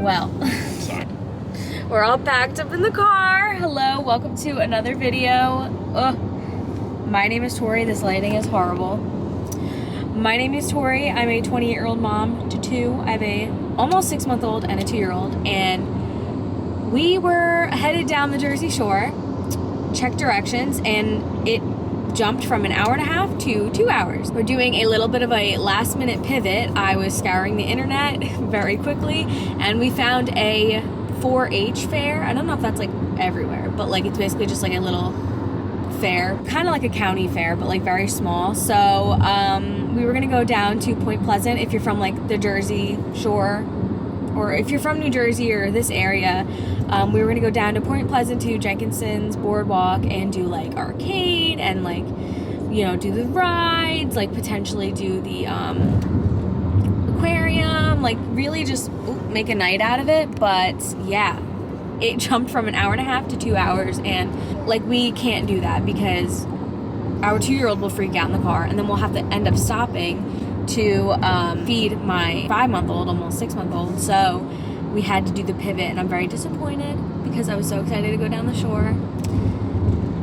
Well, we're all packed up in the car. Hello, welcome to another video. My name is Tori. This lighting is horrible. My name is Tori. I'm a 28-year-old mom to two. I have a almost 6-month-old and a 2-year-old, and we were headed down the Jersey Shore, checked directions, and it jumped from an hour and a half to 2 hours. We're doing a little bit of a last minute pivot. I was scouring the internet very quickly, and we found a 4-H fair. I don't know if that's like everywhere, but like it's basically just like a little fair, kind of like a county fair, but like very small. So we were gonna go down to Point Pleasant. If you're from like the Jersey Shore, or if you're from New Jersey or this area, we were gonna go down to Point Pleasant to Jenkinson's Boardwalk and do like arcade and like, you know, do the rides, like potentially do the aquarium, like really just make a night out of it. But yeah, it jumped from an hour and a half to 2 hours, and like we can't do that because our 2-year-old will freak out in the car, and then we'll have to end up stopping to feed my 5-month-old, almost 6-month-old. So we had to do the pivot, and I'm very disappointed because I was so excited to go down the shore.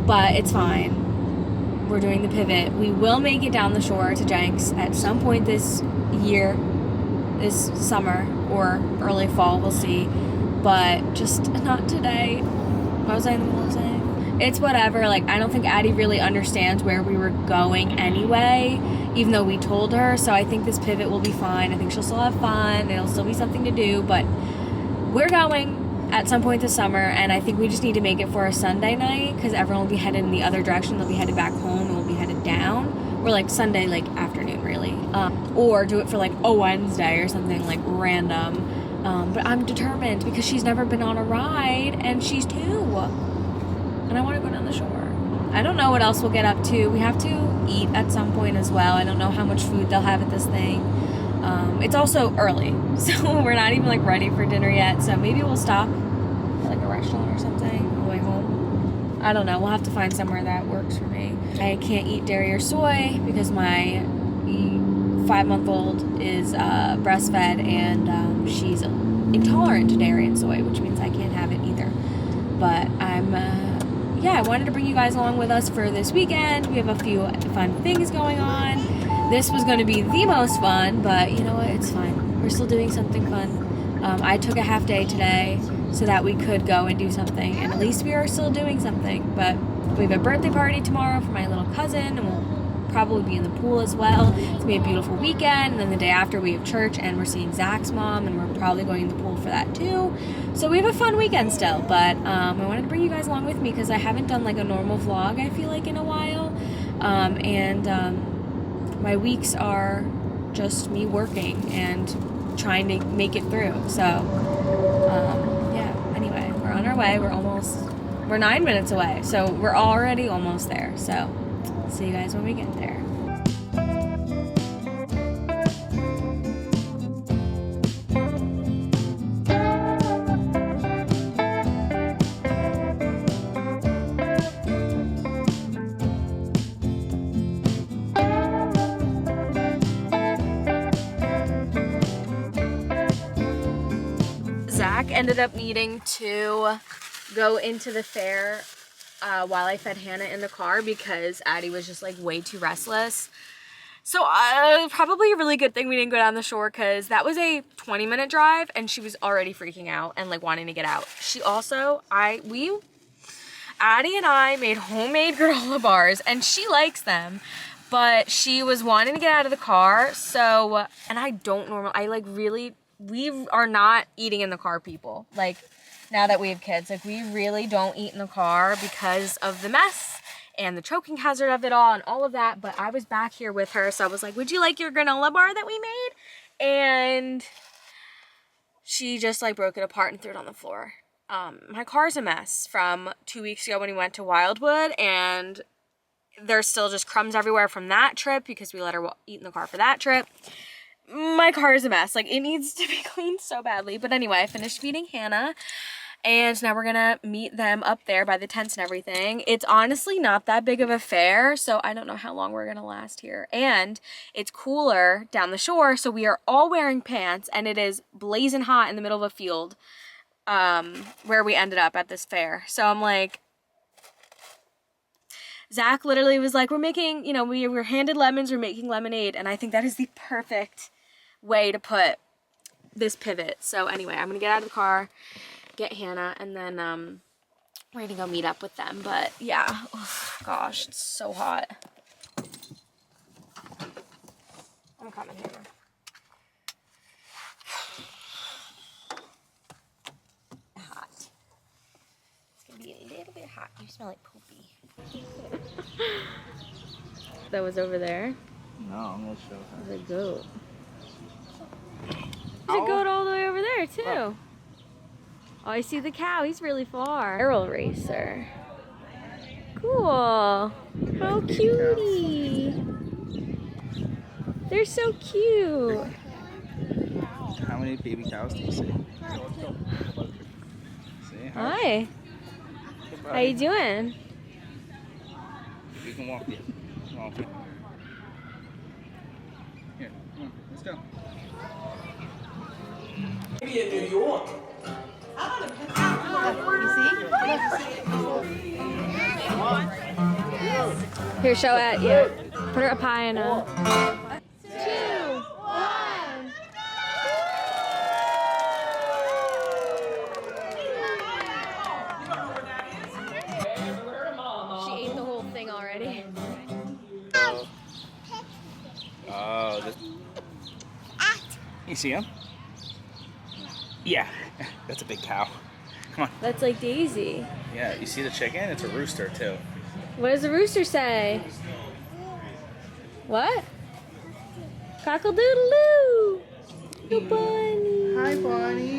But it's fine. We're doing the pivot. We will make it down the shore to Jenks at some point this year, this summer or early fall, we'll see. But just not today. What was I in the middle of saying? It's whatever. Like, I don't think Addie really understands where we were going anyway, even though we told her. So I think this pivot will be fine. I think she'll still have fun. It'll still be something to do. But we're going at some point this summer, and I think we just need to make it for a Sunday night because everyone will be headed in the other direction. They'll be headed back home, and we'll be headed down. Or like Sunday, like afternoon, really. Or do it for like a Wednesday or something like random. But I'm determined because she's never been on a ride, and she's 2. And I want to go down the shore. I don't know what else we'll get up to. We have to eat at some point as well. I don't know how much food they'll have at this thing. It's also early, so we're not even like ready for dinner yet. So maybe we'll stop at like a restaurant or something on the way home. I don't know. We'll have to find somewhere that works for me. I can't eat dairy or soy because my 5-month-old is breastfed, and she's intolerant to dairy and soy, which means I can't have it either. But I wanted to bring you guys along with us for this weekend. We have a few fun things going on. This was going to be the most fun, but you know what? It's fine. We're still doing something fun. I took a half day today so that we could go and do something, and at least we are still doing something. But we have a birthday party tomorrow for my little cousin, and we'll probably be in the pool as well. It's gonna be a beautiful weekend, and then the day after we have church, and we're seeing Zach's mom, and we're probably going in the pool for that too. So we have a fun weekend still, but I wanted to bring you guys along with me because I haven't done like a normal vlog, I feel like, in a while. My weeks are just me working and trying to make it through. So anyway, we're on our way. We're 9 minutes away, so we're already almost there. So see you guys when we get there. Zach ended up needing to go into the fair while I fed Hannah in the car because Addie was just like way too restless. So probably a really good thing we didn't go down the shore because that was a 20-minute drive and she was already freaking out and like wanting to get out. She also, Addie and I made homemade granola bars, and she likes them, but she was wanting to get out of the car. So, and I don't normally, we are not eating in the car people. Like, now that we have kids, like we really don't eat in the car because of the mess and the choking hazard of it all and all of that. But I was back here with her, so I was like, would you like your granola bar that we made? And she just like broke it apart and threw it on the floor. My car's a mess from 2 weeks ago when we went to Wildwood, and there's still just crumbs everywhere from that trip because we let her eat in the car for that trip. My car is a mess. Like, it needs to be cleaned so badly. But anyway, I finished feeding Hannah. And now we're gonna meet them up there by the tents and everything. It's honestly not that big of a fair, so I don't know how long we're gonna last here. And it's cooler down the shore, so we are all wearing pants, and it is blazing hot in the middle of a field where we ended up at this fair. So I'm like, Zach literally was like, we're making, you know, we were handed lemons, we're making lemonade, and I think that is the perfect way to put this pivot. So anyway, I'm gonna get out of the car, get Hannah, and then we're gonna go meet up with them. But yeah, oh, gosh, it's so hot. I'm coming, Hannah. Hot. It's gonna be a little bit hot. You smell like poopy. That was over there. No, I'm gonna show her. There's a goat. There's a goat all the way over there too. Oh, I see the cow. He's really far. Barrel racer. Cool. How cutie. They're so cute. How many baby cows do you see? Hi. How you doing? You can walk here. Walk here. Here, come on, let's go. Maybe in New York. Here, show it. Yeah. Put her up high and 2, 1. She ate the whole thing already. Oh, this. You see him? Yeah, that's a big cow. Come on. That's like Daisy. Yeah, you see the chicken? It's a rooster too. What does the rooster say? What? Cockle-doodle-doo. Little bunny. Hi, Bonnie.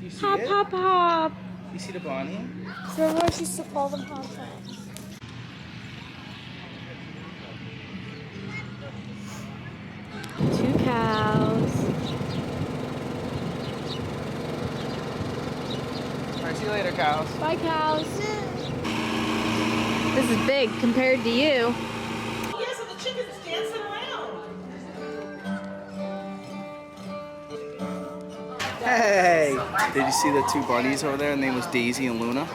Do you see Hop, it? hop, hop. You see the Bonnie? So what she used to call them hop hops. Two cows. All right, see you later, cows. Bye, cows. This is big compared to you. Yes, and the chicken's dancing around. Hey! Did you see the two bunnies over there? Their name was Daisy and Luna.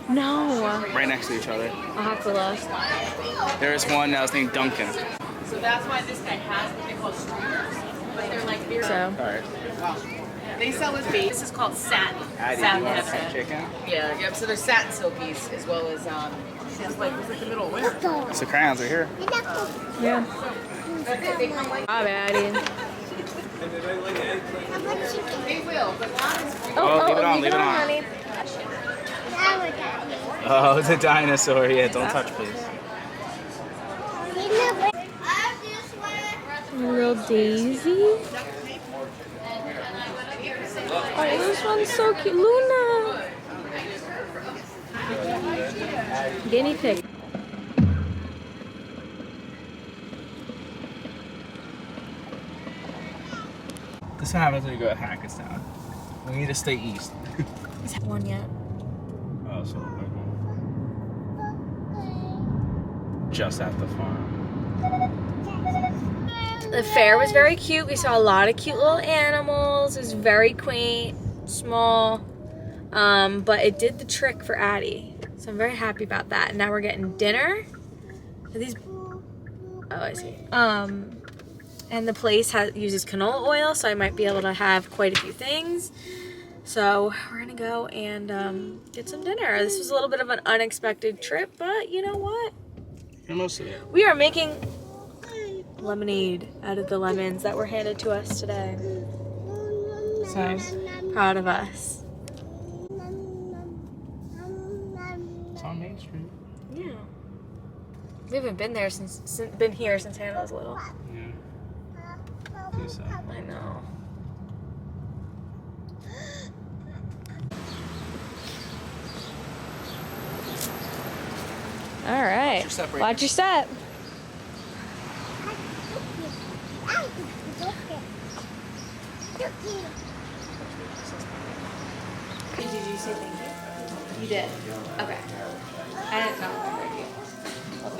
No. Right next to each other. I'll have to look. There was one that was named Duncan. So that's why this guy has what they call streamers, but they're like very. So. All right. They sell as bait. This is called satin. Addie, do Satin you want some heather. chicken? Yeah, yep. So there's satin silkies as well as it's like the middle of winter. It's the crayons right here. Yeah. They come like Bye, Addie. they will, but not as Oh, leave it on, leave it on. honey. Oh, it's a dinosaur. Yeah, don't touch, please. Little Daisy. Oh, this one's so cute. Luna. Guinea pig. This is what happens when you go to Hackettstown. We need to stay east. Is that one yet? Oh, so just at the farm. The fair was very cute. We saw a lot of cute little animals. It was very quaint, small, but it did the trick for Addie. So I'm very happy about that. And now we're getting dinner. Are these? Oh, I see. And the place uses canola oil, so I might be able to have quite a few things. So we're gonna go and get some dinner. This was a little bit of an unexpected trip, but you know what? For most of it. We are making lemonade out of the lemons that were handed to us today. So proud of us. It's on Main Street. Yeah. We haven't been there been here since Hannah was little. Yeah. Do so. I know. All right. Watch your step, Brayden. Watch your step. Did you say thank you? You did. Okay. I didn't know if I heard you. Love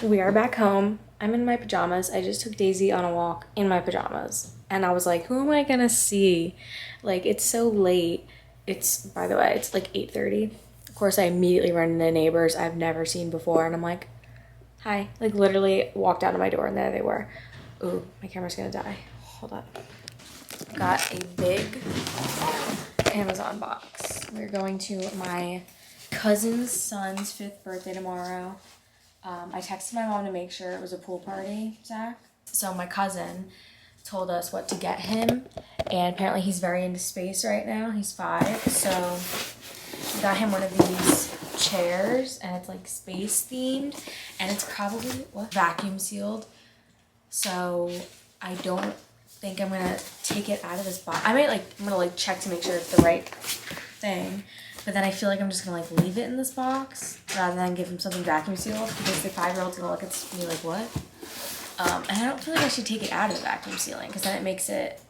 you. We are back home. I'm in my pajamas. I just took Daisy on a walk in my pajamas. And I was like, who am I gonna see? Like, it's so late. It's, by the way, it's like 8:30. Of course, I immediately run into neighbors I've never seen before. And I'm like, hi. Like, literally walked out of my door and there they were. Ooh, my camera's gonna die. Hold on. Got a big Amazon box. We're going to my cousin's son's 5th birthday tomorrow. I texted my mom to make sure it was a pool party, Zach. So my cousin told us what to get him, and apparently he's very into space right now. He's 5, so we got him one of these chairs, and it's like space themed, and it's probably vacuum sealed. So I don't think I'm gonna take it out of this box. I'm gonna like check to make sure it's the right thing. But then I feel like I'm just gonna like leave it in this box rather than give him something vacuum sealed, because the 5-year-old's gonna look at me like, what? And I don't feel like I should take it out of the vacuum sealing, because then it makes it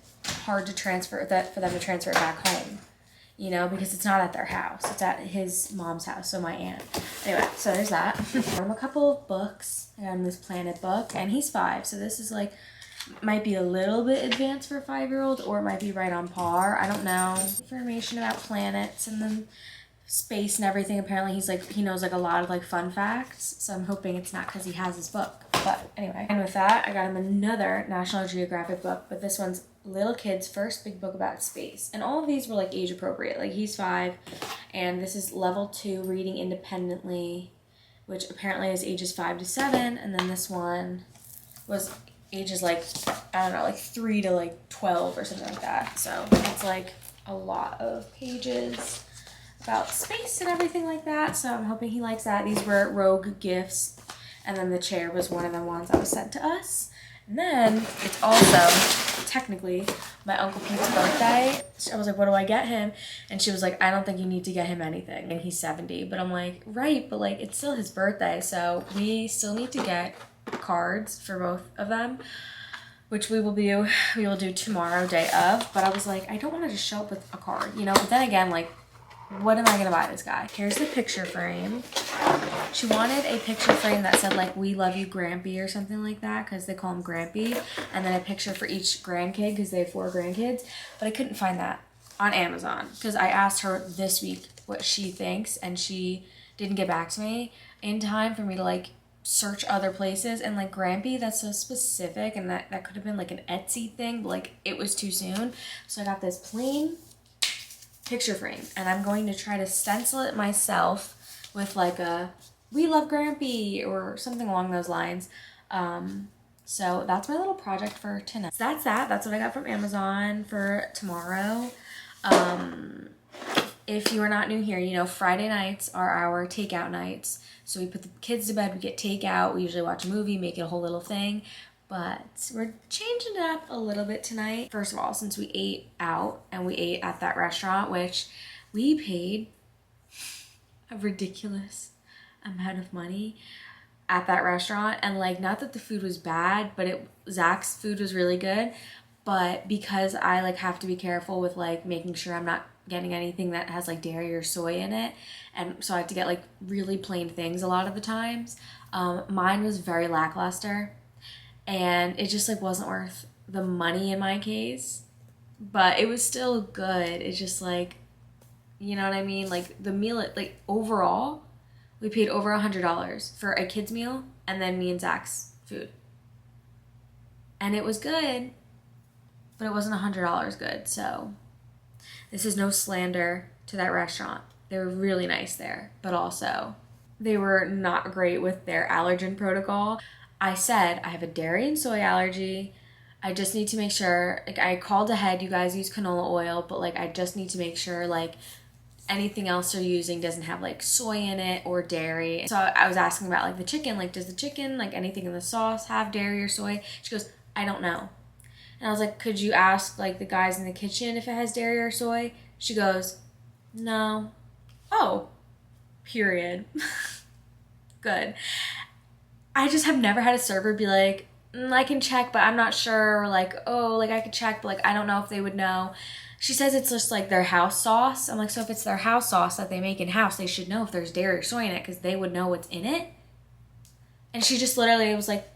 hard to transfer that for them to transfer it back home. You know, because it's not at their house. It's at his mom's house, so my aunt. Anyway, so there's that. I got him a couple of books. I got him this Planet book, and he's 5, so this is like, might be a little bit advanced for a 5-year-old, or it might be right on par. I don't know. Information about planets and then space and everything. Apparently he knows like a lot of like fun facts, so I'm hoping it's not because he has his book. But anyway, and with that, I got him another National Geographic book, but this one's little kid's first big book about space. And all of these were like age appropriate. Like, he's 5, and this is level 2 reading independently, which apparently is ages 5 to 7, and then this one was ages like, I don't know, like 3 to like 12 or something like that. So it's like a lot of pages about space and everything like that. So I'm hoping he likes that. These were Rogue gifts, and then the chair was one of the ones that was sent to us. And then it's also technically my Uncle Pete's birthday. I was like, what do I get him? And she was like, I don't think you need to get him anything. And he's 70. But I'm like, right, but like, it's still his birthday. So we still need to get cards for both of them, which we will do tomorrow, day of. But I was like, I don't want to just show up with a card, you know? But then again, like, what am I gonna buy this guy? Here's the picture frame. She wanted a picture frame that said like, we love you Grampy or something like that, because they call him Grampy, and then a picture for each grandkid because they have 4 grandkids. But I couldn't find that on Amazon, because I asked her this week what she thinks, and she didn't get back to me in time for me to like search other places. And like, Grampy, that's so specific, and that could have been like an Etsy thing, but like, it was too soon. So I got this plain picture frame, and I'm going to try to stencil it myself with like a "We love Grampy" or something along those lines. So that's my little project for tonight. So that's what I got from Amazon for tomorrow. If you are not new here, you know Friday nights are our takeout nights. So we put the kids to bed, we get takeout, we usually watch a movie, make it a whole little thing. But we're changing it up a little bit tonight. First of all, since we ate out, and we ate at that restaurant, which we paid a ridiculous amount of money at that restaurant. And like, not that the food was bad, but Zach's food was really good. But because I like have to be careful with like making sure I'm not getting anything that has like dairy or soy in it, and so I have to get like really plain things a lot of the times, mine was very lackluster. And it just like wasn't worth the money in my case, but it was still good. It's just like, you know what I mean? Like, the meal, like overall, we paid over $100 for a kid's meal, and then me and Zach's food. And it was good, but it wasn't $100 good. So this is no slander to that restaurant. They were really nice there, but also they were not great with their allergen protocol. I said, I have a dairy and soy allergy. I just need to make sure, like, I called ahead, you guys use canola oil, but like, I just need to make sure like anything else they're using doesn't have like soy in it or dairy. So I was asking about like the chicken, like, does the chicken, like anything in the sauce have dairy or soy? She goes, I don't know. And I was like, could you ask like the guys in the kitchen if it has dairy or soy? She goes, no. Oh, period. Good. I just have never had a server be like, I can check, but I'm not sure. Or like, oh, like I could check, but like I don't know if they would know. She says it's just like their house sauce. I'm like, so if it's their house sauce that they make in house, they should know if there's dairy or soy in it because they would know what's in it. And she just literally was like,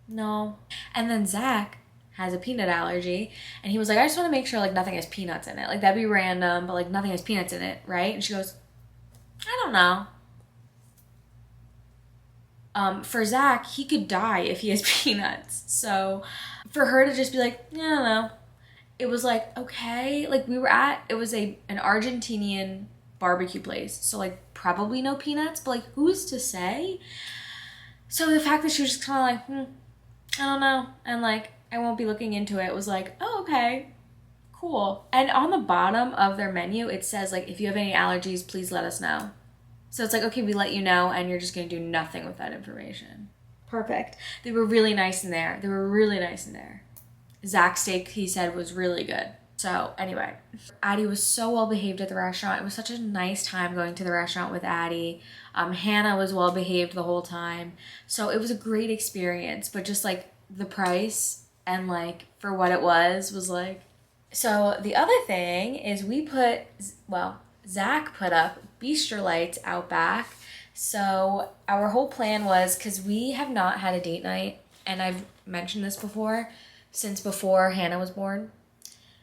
no. And then Zach has a peanut allergy, and he was like, I just want to make sure like nothing has peanuts in it. Like that'd be random, but like nothing has peanuts in it, right? And she goes, I don't know. For Zach, he could die if he has peanuts. So for her to just be like, yeah, I don't know. It was like, okay. Like we were at, it was an Argentinian barbecue place. So like probably no peanuts, but like who's to say? So the fact that she was just kind of like, I don't know. And like, I won't be looking into it. It was like, oh, okay, cool. And on the bottom of their menu, it says like, if you have any allergies, please let us know. So it's like, okay, we let you know, and you're just going to do nothing with that information. Perfect. They were really nice in there. Zach's steak, he said, was really good. So anyway, Addie was so well behaved at the restaurant. It was such a nice time going to the restaurant with Addie. Hannah was well behaved the whole time. So it was a great experience, but just like the price and like for what it was like. So the other thing is Zach put up bistro lights out back. So our whole plan was, because we have not had a date night, and I've mentioned this before, since before Hannah was born.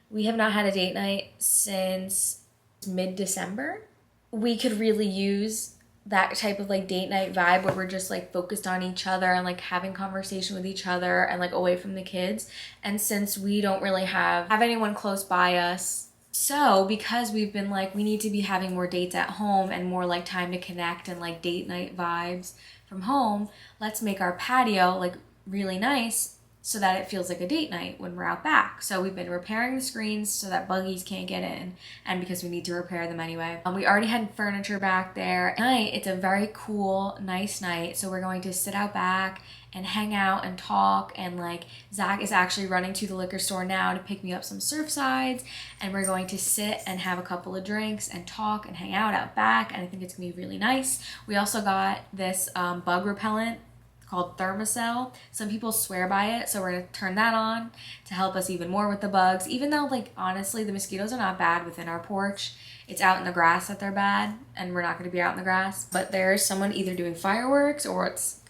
We have not had a date night since mid-December. We could really use that type of like date night vibe where we're just like focused on each other and like having conversation with each other and like away from the kids. And since we don't really have anyone close by us, so because we've been like, we need to be having more dates at home and more like time to connect and like date night vibes from home, let's make our patio like really nice so that it feels like a date night when we're out back. So we've been repairing the screens so that buggies can't get in, and because we need to repair them anyway. We already had furniture back there. Tonight, it's a very cool, nice night, so we're going to sit out back and hang out and talk, and like Zach is actually running to the liquor store now to pick me up some Surfsides, and we're going to sit and have a couple of drinks and talk and hang out back, and I think it's gonna be really nice. We also got this bug repellent called Thermacell. Some people swear by it, so we're gonna turn that on to help us even more with the bugs, even though like honestly the mosquitoes are not bad within our porch. It's out in the grass that they're bad, and we're not gonna be out in the grass. But there's someone either doing fireworks or it's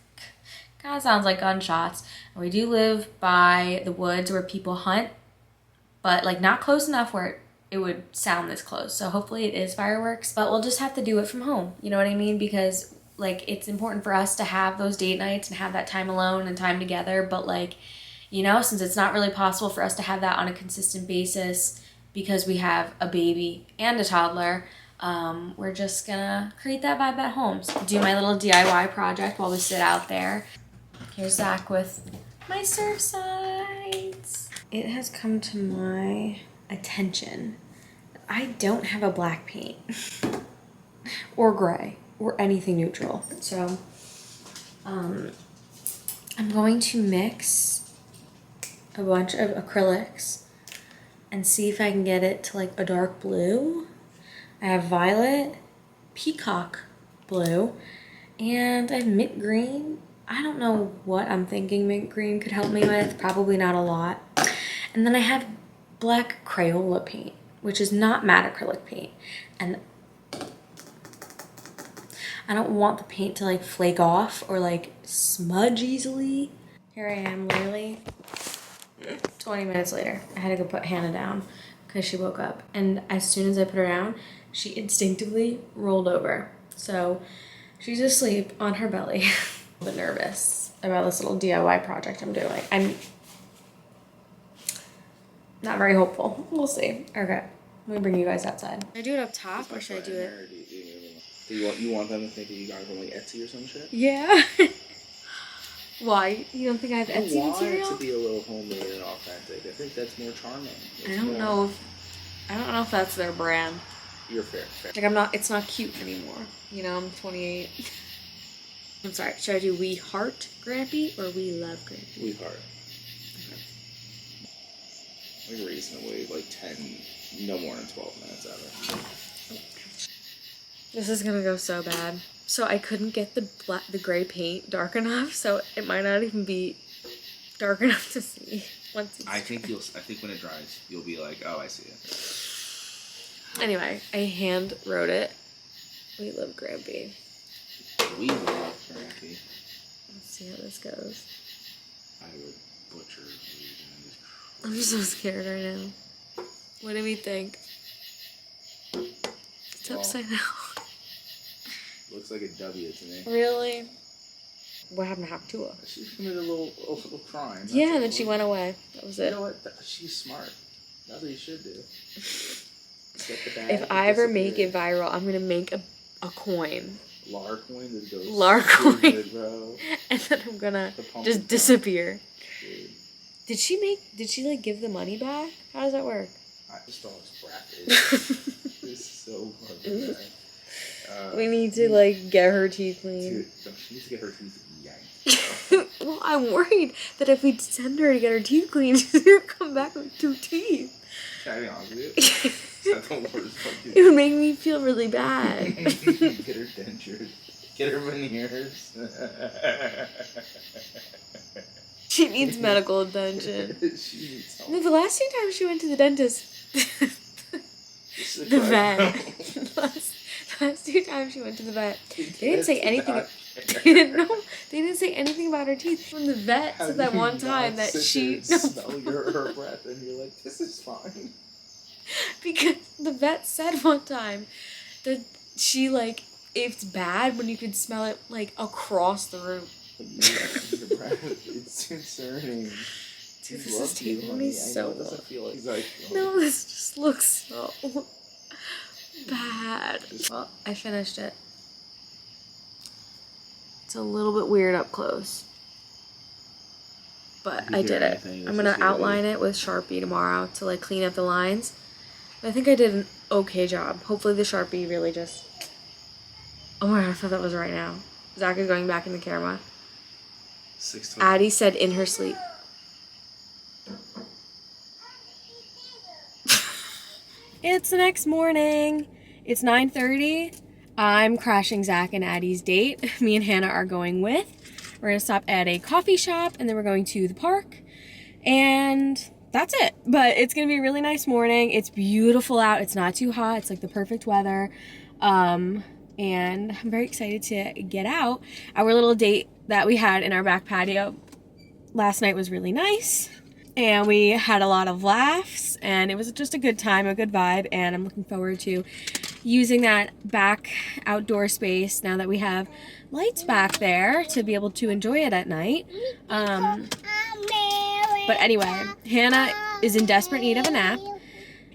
kind of sounds like gunshots. And we do live by the woods where people hunt, but like not close enough where it would sound this close. So hopefully it is fireworks, but we'll just have to do it from home. You know what I mean? Because like it's important for us to have those date nights and have that time alone and time together. But like, you know, since it's not really possible for us to have that on a consistent basis because we have a baby and a toddler, we're just gonna create that vibe at home. So do my little DIY project while we sit out there. Here's Zach with my Surfsides. It has come to my attention that I don't have a black paint or gray or anything neutral. So I'm going to mix a bunch of acrylics and see if I can get it to like a dark blue. I have violet, peacock blue, and I have mint green. I don't know what I'm thinking mint green could help me with, probably not a lot. And then I have black Crayola paint, which is not matte acrylic paint. And I don't want the paint to like flake off or like smudge easily. Here I am literally 20 minutes later. I had to go put Hannah down because she woke up. And as soon as I put her down, she instinctively rolled over. So she's asleep on her belly. A bit nervous about this little DIY project I'm doing. I'm not very hopeful. We'll see. Okay, let me bring you guys outside. Should I do it up top or should I do it? Do you want them to think that you got it from like Etsy or some shit? Yeah. Why? You don't think I have Etsy I want material? it to be a little homemade and authentic. I think that's more charming. I don't know if that's their brand. You're fair. Like it's not cute anymore. You know, I'm 28. I'm sorry, should I do We Heart Grampy or We Love Grampy? We Heart. Okay. Like reasonably, like 10, no more than 12 minutes ever. This is gonna go so bad. So I couldn't get the gray paint dark enough, so it might not even be dark enough to see once it's I think when it dries, you'll be like, oh, I see it. Anyway, I hand wrote it. We love Grampy. We love Grampy. Let's see how this goes. I would butcher it. I'm so scared right now. What do we think? It's upside down. Looks like a W to me. Really? What happened to Haktua? She committed a little crime. Yeah, and then she went away. That was it. You know what? She's smart. That's what you should do. Get the bag If I ever make it viral, I'm gonna make a coin. Lar coin that goes. Lar coin. Good, bro. And then I'm gonna The just pumpkin disappear. Dude. Did she like give the money back? How does that work? I just thought it was bracket. It's so fucking bad. We need to like get her teeth clean. Dude, no, she needs to get her teeth yanked. Well, I'm worried that if we send her to get her teeth cleaned, she's gonna come back with 2 teeth. Can I be honest with you? That's the worst fucking. It would make me feel really bad. Get her dentures. Get her veneers. She needs medical attention. She needs help. No, the last 2 times she went to the dentist, the vet. last 2 times she went to the vet, they didn't say anything. They didn't say anything about her teeth. When the vet said that one time that she smell her breath and you're like, this is fine. Because the vet said one time that she like it's bad when you can smell it like across the room. Your breath, it's concerning. Dude, this is taking me so long. Doesn't feel like that. No, this just looks so bad. Well, I finished it. It's a little bit weird up close. But I did it. I'm gonna outline it with Sharpie tomorrow to like clean up the lines. But I think I did an okay job. Hopefully the Sharpie really just... Oh my god, I thought that was right now. Zach is going back in the camera. 6:20. Addie said in her sleep. It's the next morning. It's 9:30. I'm crashing Zach and Addie's date. Me and Hannah are going with. We're gonna stop at a coffee shop and then we're going to the park. And that's it. But it's gonna be a really nice morning. It's beautiful out. It's not too hot. It's like the perfect weather. And I'm very excited to get out. Our little date that we had in our back patio last night was really nice. And we had a lot of laughs and it was just a good time, a good vibe. And I'm looking forward to using that back outdoor space now that we have lights back there to be able to enjoy it at night. But anyway, Hannah is in desperate need of a nap.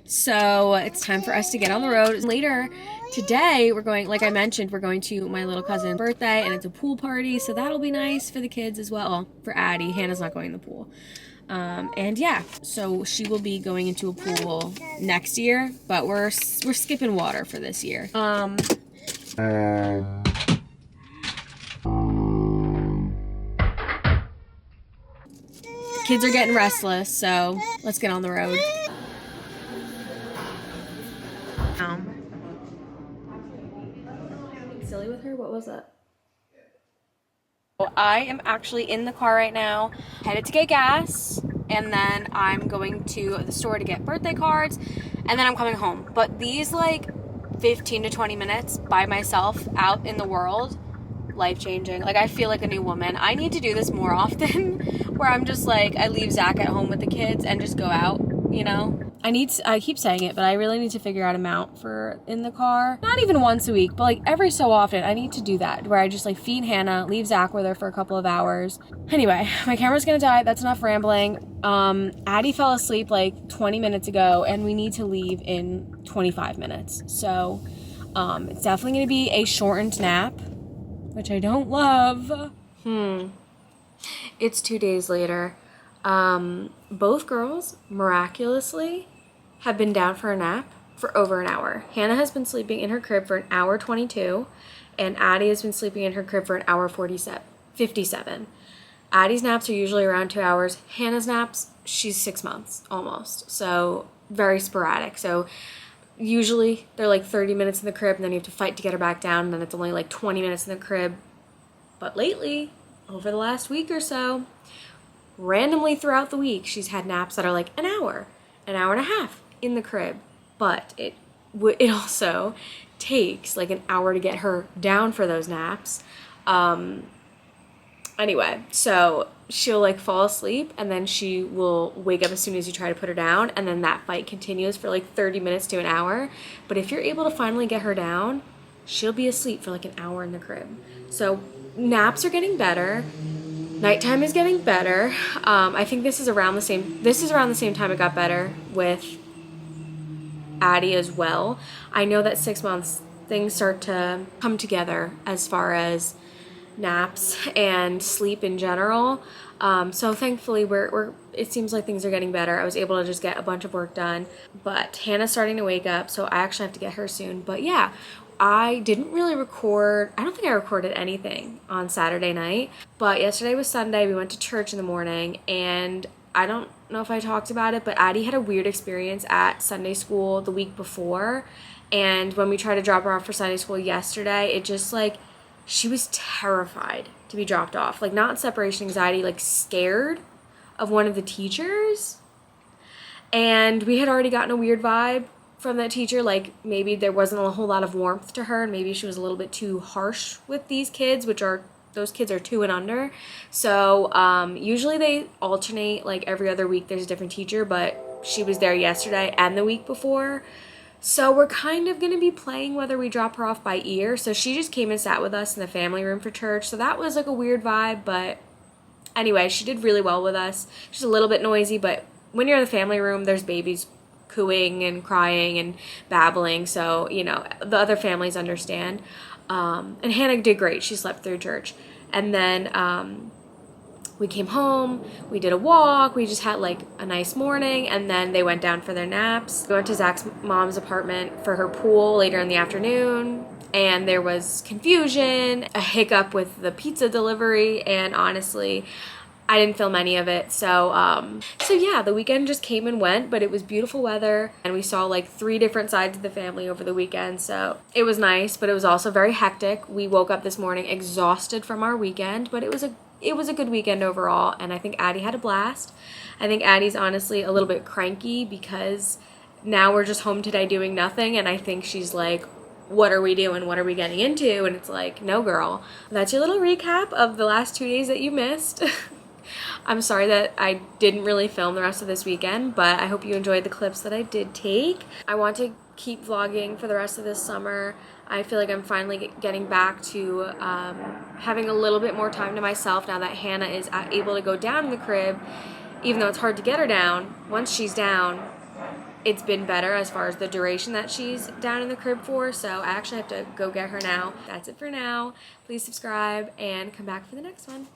So it's time for us to get on the road. Later today, we're going, like I mentioned, we're going to my little cousin's birthday and it's a pool party. So that'll be nice for the kids as well. For Addie, Hannah's not going to the pool. And yeah, so she will be going into a pool next year, but we're skipping water for this year. Kids are getting restless, so let's get on the road. Silly with her? What was that? I am actually in the car right now, headed to get gas, and then I'm going to the store to get birthday cards, and then I'm coming home. But these like 15 to 20 minutes by myself out in the world, life-changing. Like I feel like a new woman. I need to do this more often where I'm just like, I leave Zach at home with the kids and just go out, you know? I keep saying it, but I really need to figure out a mount for in the car. Not even once a week, but like every so often I need to do that where I just like feed Hannah, leave Zach with her for a couple of hours. Anyway, my camera's gonna die. That's enough rambling. Addie fell asleep like 20 minutes ago and we need to leave in 25 minutes. So it's definitely gonna be a shortened nap, which I don't love. It's 2 days later. Both girls miraculously have been down for a nap for over an hour. Hannah has been sleeping in her crib for an hour 22 and Addie has been sleeping in her crib for an hour 57. Addie's naps are usually around 2 hours. Hannah's naps, she's 6 months almost. So very sporadic. So Usually they're like 30 minutes in the crib and then you have to fight to get her back down, and then it's only like 20 minutes in the crib. But lately, over the last week or so, randomly throughout the week, she's had naps that are like an hour and a half in the crib. But it also takes like an hour to get her down for those naps. Anyway, so she'll like fall asleep and then she will wake up as soon as you try to put her down, and then that fight continues for like 30 minutes to an hour. But if you're able to finally get her down, she'll be asleep for like an hour in the crib. So naps are getting better. Nighttime is getting better. I think this is around the same time it got better with Addie as well. I know that 6 months things start to come together as far as naps and sleep in general. So thankfully it seems like things are getting better. I was able to just get a bunch of work done, but Hannah's starting to wake up, so I actually have to get her soon. But yeah, I didn't really record. I don't think I recorded anything on Saturday night, but yesterday was Sunday. We went to church in the morning, and I don't know if I talked about it, but Addie had a weird experience at Sunday school the week before. And when we tried to drop her off for Sunday school yesterday, it just like, she was terrified to be dropped off. Like, not separation anxiety, like scared of one of the teachers. And we had already gotten a weird vibe from that teacher. Like, maybe there wasn't a whole lot of warmth to her, and maybe she was a little bit too harsh with these kids, those kids are 2 and under. So usually they alternate, like every other week there's a different teacher, but she was there yesterday and the week before. So we're kind of going to be playing whether we drop her off by ear. So she just came and sat with us in the family room for church. So that was like a weird vibe, but anyway, she did really well with us. She's a little bit noisy, but when you're in the family room, there's babies cooing and crying and babbling. So, you know, the other families understand. And Hannah did great. She slept through church. And then we came home, we did a walk, we just had like a nice morning, and then they went down for their naps. We went to Zach's mom's apartment for her pool later in the afternoon, and there was confusion, a hiccup with the pizza delivery, and honestly, I didn't film any of it. So yeah, the weekend just came and went, but it was beautiful weather, and we saw like 3 different sides of the family over the weekend. So it was nice, but it was also very hectic. We woke up this morning exhausted from our weekend, but it was a good weekend overall, and I think Addie had a blast. I think Addie's honestly a little bit cranky because now we're just home today doing nothing, and I think she's like, what are we doing? What are we getting into? And it's like, no girl. That's your little recap of the last 2 days that you missed. I'm sorry that I didn't really film the rest of this weekend, but I hope you enjoyed the clips that I did take. I want to keep vlogging for the rest of this summer. I feel like I'm finally getting back to having a little bit more time to myself now that Hannah is able to go down in the crib. Even though it's hard to get her down, once she's down, it's been better as far as the duration that she's down in the crib for. So I actually have to go get her now. That's it for now. Please subscribe and come back for the next one.